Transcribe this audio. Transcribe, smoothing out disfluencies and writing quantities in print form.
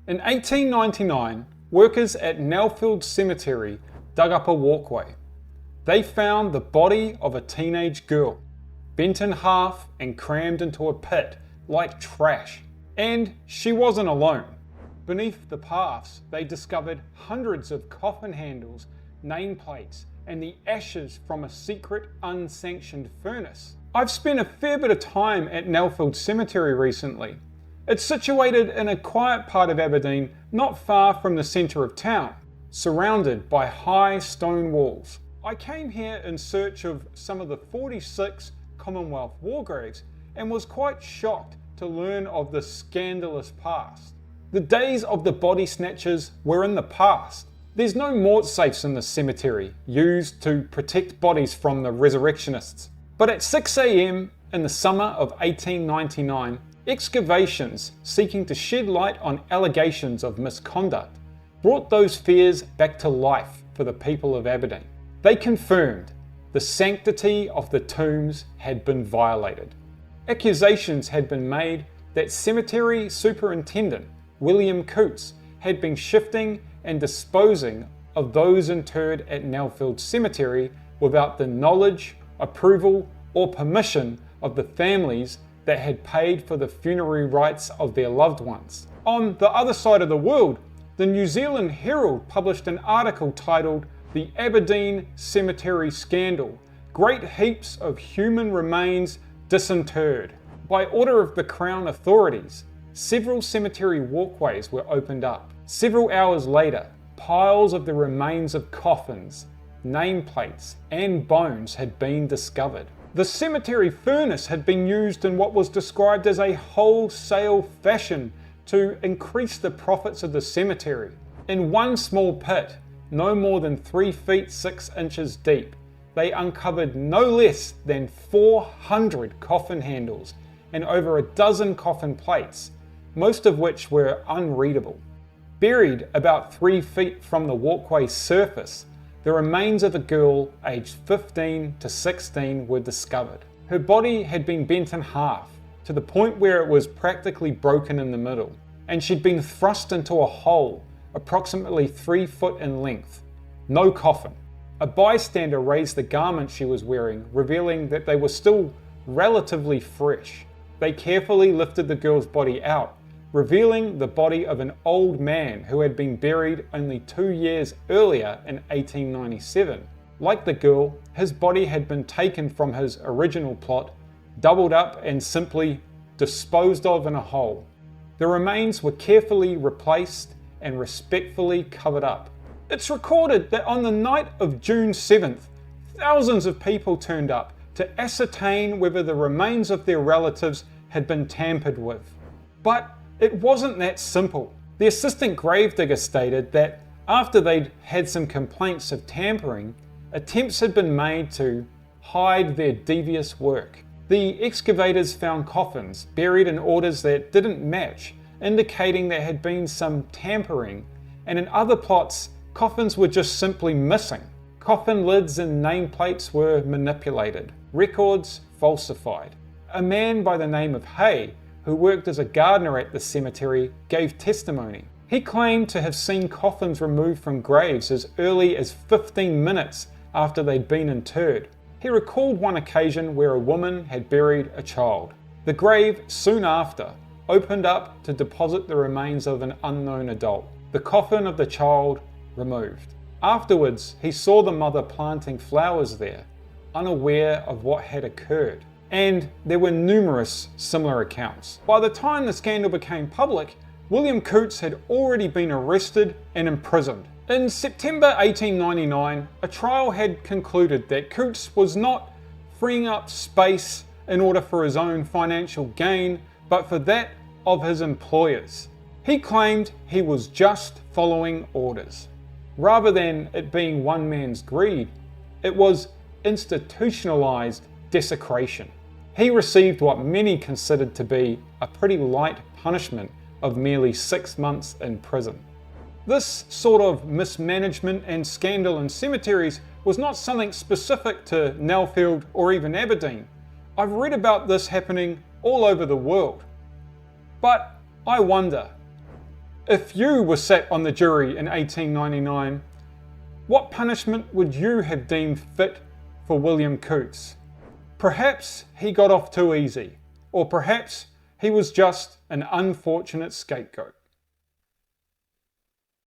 In 1899, workers at Nellfield Cemetery dug up a walkway. They found the body of a teenage girl, bent in half and crammed into a pit like trash. And she wasn't alone. Beneath the paths, they discovered hundreds of coffin handles, nameplates, and the ashes from a secret, unsanctioned furnace. I've spent a fair bit of time at Nellfield Cemetery recently. It's situated in a quiet part of Aberdeen, not far from the centre of town, surrounded by high stone walls. I came here in search of some of the 46 Commonwealth war graves and was quite shocked to learn of the scandalous past. The days of the body snatchers were in the past. There's no mort safes in the cemetery used to protect bodies from the resurrectionists. But at 6 a.m. in the summer of 1899, excavations seeking to shed light on allegations of misconduct brought those fears back to life for the people of Aberdeen. They confirmed the sanctity of the tombs had been violated. Accusations had been made that cemetery superintendent William Coutts had been shifting and disposing of those interred at Nellfield Cemetery without the knowledge, approval, or permission of the families that had paid for the funerary rites of their loved ones. On the other side of the world, the New Zealand Herald published an article titled "The Aberdeen Cemetery Scandal: Great Heaps of Human Remains Disinterred." By order of the Crown authorities, several cemetery walkways were opened up. Several hours later, piles of the remains of coffins, nameplates, and bones had been discovered. The cemetery furnace had been used in what was described as a wholesale fashion to increase the profits of the cemetery. In one small pit, no more than 3 feet 6 inches deep, they uncovered no less than 400 coffin handles and over a dozen coffin plates, most of which were unreadable. Buried about 3 feet from the walkway surface, the remains of a girl aged 15 to 16 were discovered. Her body had been bent in half, to the point where it was practically broken in the middle, and she'd been thrust into a hole approximately 3 foot in length. No coffin. A bystander raised the garments she was wearing, revealing that they were still relatively fresh. They carefully lifted the girl's body out, revealing the body of an old man who had been buried only 2 years earlier in 1897. Like the girl, his body had been taken from his original plot, doubled up and simply disposed of in a hole. The remains were carefully replaced and respectfully covered up. It's recorded that on the night of June 7th, thousands of people turned up to ascertain whether the remains of their relatives had been tampered with. But it wasn't that simple. The assistant gravedigger stated that after they'd had some complaints of tampering, attempts had been made to hide their devious work. The excavators found coffins buried in orders that didn't match, indicating there had been some tampering, and in other plots, coffins were just simply missing. Coffin lids and nameplates were manipulated, records falsified. A man by the name of Hay, who worked as a gardener at the cemetery, gave testimony. He claimed to have seen coffins removed from graves as early as 15 minutes after they'd been interred. He recalled one occasion where a woman had buried a child. The grave soon after opened up to deposit the remains of an unknown adult. The coffin of the child removed. Afterwards, he saw the mother planting flowers there, unaware of what had occurred. And there were numerous similar accounts. By the time the scandal became public, William Coutts had already been arrested and imprisoned. In September 1899, a trial had concluded that Coutts was not freeing up space in order for his own financial gain, but for that of his employers. He claimed he was just following orders. Rather than it being one man's greed, it was institutionalized desecration. He received what many considered to be a pretty light punishment of merely 6 months in prison. This sort of mismanagement and scandal in cemeteries was not something specific to Nellfield or even Aberdeen. I've read about this happening all over the world. But I wonder, If you were sat on the jury in 1899, what punishment would you have deemed fit for William Coutts? Perhaps he got off too easy, or perhaps he was just an unfortunate scapegoat.